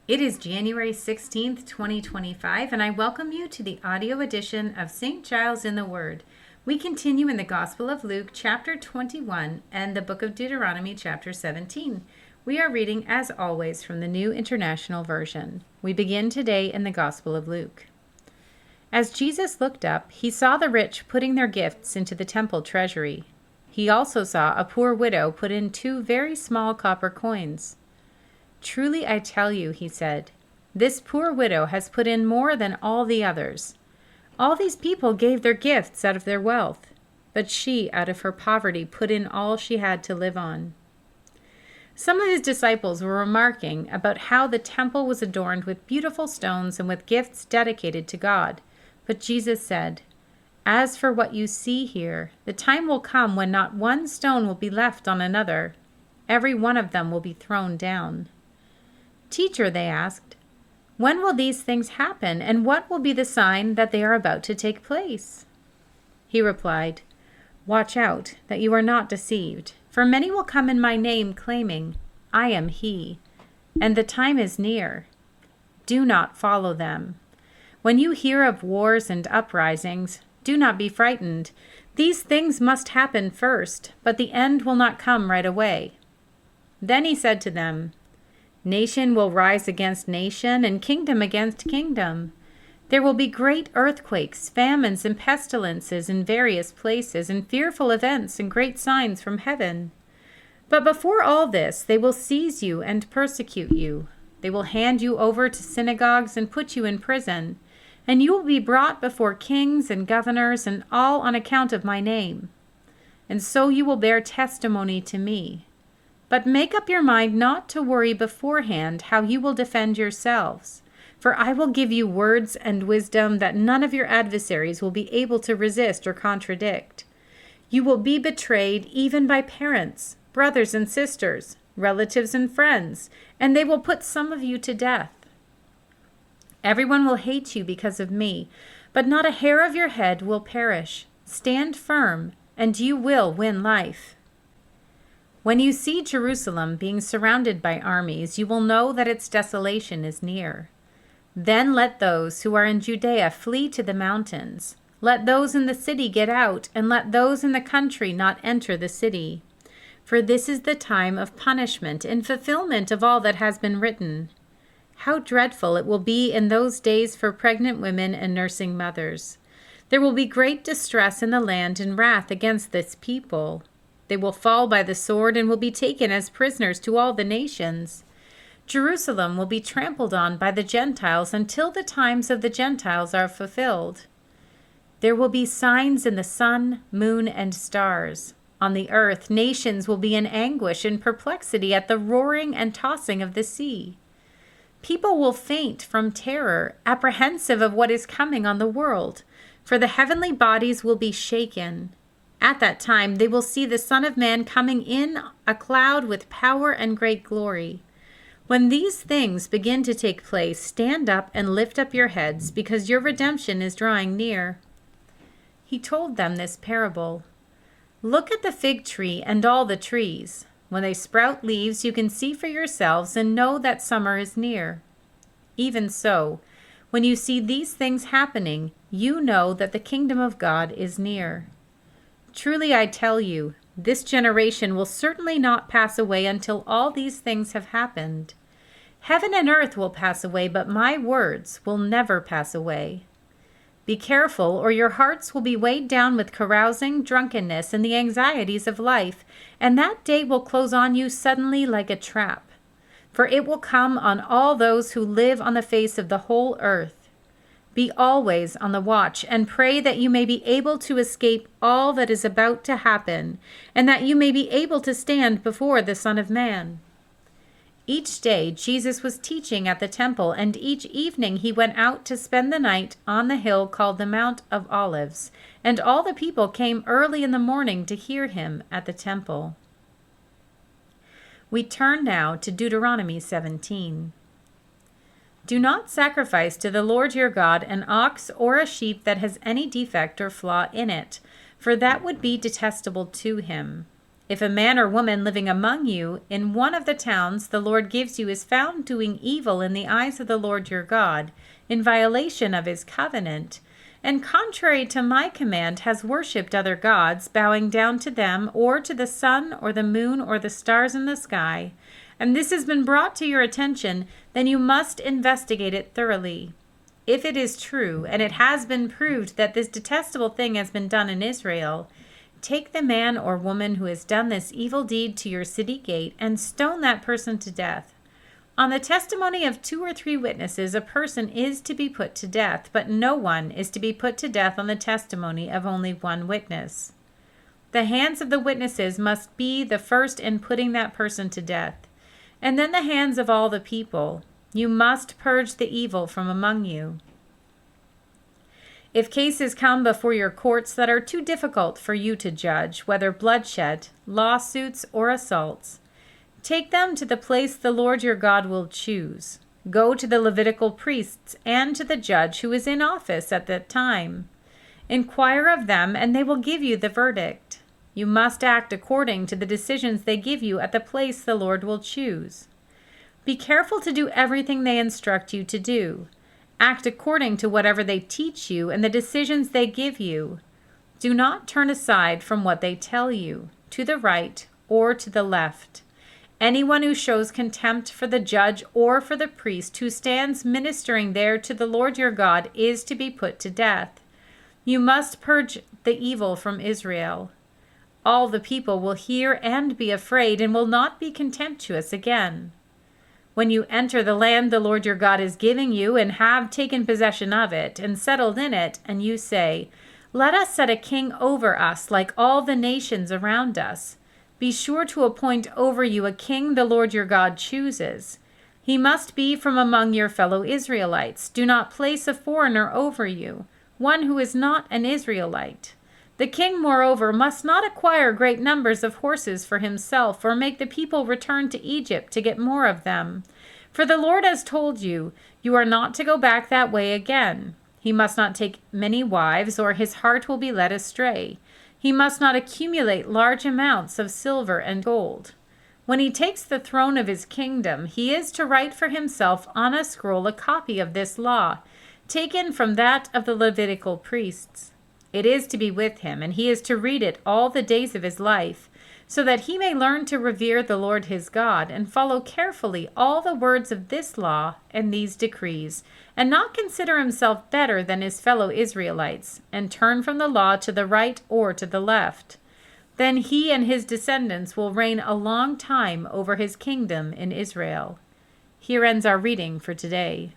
It is January 16th, 2025, and I welcome you to the audio edition of St. Giles in the Word. We continue in the Gospel of Luke, chapter 21, and the book of Deuteronomy, chapter 17. We are reading, as always, from the New International Version. We begin today in the Gospel of Luke. As Jesus looked up, he saw the rich putting their gifts into the temple treasury. He also saw a poor widow put in 2 very small copper coins. "Truly I tell you," he said, "this poor widow has put in more than all the others. All these people gave their gifts out of their wealth, but she, out of her poverty, put in all she had to live on." Some of his disciples were remarking about how the temple was adorned with beautiful stones and with gifts dedicated to God. But Jesus said, "As for what you see here, the time will come when not one stone will be left on another. Every one of them will be thrown down." "Teacher," they asked, "when will these things happen, and what will be the sign that they are about to take place?" He replied, "Watch out that you are not deceived, for many will come in my name claiming, 'I am he,' and the time is near. Do not follow them. When you hear of wars and uprisings, do not be frightened. These things must happen first, but the end will not come right away." Then he said to them, "Nation will rise against nation, and kingdom against kingdom. There will be great earthquakes, famines, and pestilences in various places, and fearful events and great signs from heaven. But before all this, they will seize you and persecute you. They will hand you over to synagogues and put you in prison, and you will be brought before kings and governors, and all on account of my name. And so you will bear testimony to me. But make up your mind not to worry beforehand how you will defend yourselves, for I will give you words and wisdom that none of your adversaries will be able to resist or contradict. You will be betrayed even by parents, brothers and sisters, relatives and friends, and they will put some of you to death. Everyone will hate you because of me, but not a hair of your head will perish. Stand firm, and you will win life. When you see Jerusalem being surrounded by armies, you will know that its desolation is near. Then let those who are in Judea flee to the mountains. Let those in the city get out, and let those in the country not enter the city. For this is the time of punishment and fulfillment of all that has been written. How dreadful it will be in those days for pregnant women and nursing mothers. There will be great distress in the land and wrath against this people. They will fall by the sword and will be taken as prisoners to all the nations. Jerusalem will be trampled on by the Gentiles until the times of the Gentiles are fulfilled. There will be signs in the sun, moon, and stars. On the earth, nations will be in anguish and perplexity at the roaring and tossing of the sea. People will faint from terror, apprehensive of what is coming on the world, for the heavenly bodies will be shaken. At that time they will see the Son of Man coming in a cloud with power and great glory. When these things begin to take place, stand up and lift up your heads, because your redemption is drawing near." He told them this parable. "Look at the fig tree and all the trees. When they sprout leaves, you can see for yourselves and know that summer is near. Even so, when you see these things happening, you know that the kingdom of God is near. Truly I tell you, this generation will certainly not pass away until all these things have happened. Heaven and earth will pass away, but my words will never pass away. Be careful, or your hearts will be weighed down with carousing, drunkenness, and the anxieties of life, and that day will close on you suddenly like a trap. For it will come on all those who live on the face of the whole earth. Be always on the watch, and pray that you may be able to escape all that is about to happen, and that you may be able to stand before the Son of Man." Each day Jesus was teaching at the temple, and each evening he went out to spend the night on the hill called the Mount of Olives, and all the people came early in the morning to hear him at the temple. We turn now to Deuteronomy 17. "Do not sacrifice to the Lord your God an ox or a sheep that has any defect or flaw in it, for that would be detestable to him. If a man or woman living among you in one of the towns the Lord gives you is found doing evil in the eyes of the Lord your God, in violation of his covenant, and contrary to my command has worshipped other gods, bowing down to them or to the sun or the moon or the stars in the sky, and this has been brought to your attention, then you must investigate it thoroughly. If it is true, and it has been proved that this detestable thing has been done in Israel, take the man or woman who has done this evil deed to your city gate and stone that person to death. On the testimony of 2 or 3 witnesses, a person is to be put to death, but no one is to be put to death on the testimony of only 1 witness. The hands of the witnesses must be the first in putting that person to death, and then the hands of all the people. You must purge the evil from among you. If cases come before your courts that are too difficult for you to judge, whether bloodshed, lawsuits, or assaults, take them to the place the Lord your God will choose. Go to the Levitical priests and to the judge who is in office at that time. Inquire of them, and they will give you the verdict. You must act according to the decisions they give you at the place the Lord will choose. Be careful to do everything they instruct you to do. Act according to whatever they teach you and the decisions they give you. Do not turn aside from what they tell you, to the right or to the left. Anyone who shows contempt for the judge or for the priest who stands ministering there to the Lord your God is to be put to death. You must purge the evil from Israel. All the people will hear and be afraid and will not be contemptuous again. When you enter the land the Lord your God is giving you and have taken possession of it and settled in it, and you say, "Let us set a king over us like all the nations around us," be sure to appoint over you a king the Lord your God chooses. He must be from among your fellow Israelites. Do not place a foreigner over you, one who is not an Israelite. The king, moreover, must not acquire great numbers of horses for himself, or make the people return to Egypt to get more of them. For the Lord has told you, you are not to go back that way again. He must not take many wives, or his heart will be led astray. He must not accumulate large amounts of silver and gold. When he takes the throne of his kingdom, he is to write for himself on a scroll a copy of this law, taken from that of the Levitical priests. It is to be with him, and he is to read it all the days of his life, so that he may learn to revere the Lord his God and follow carefully all the words of this law and these decrees, and not consider himself better than his fellow Israelites, and turn from the law to the right or to the left. Then he and his descendants will reign a long time over his kingdom in Israel. Here ends our reading for today.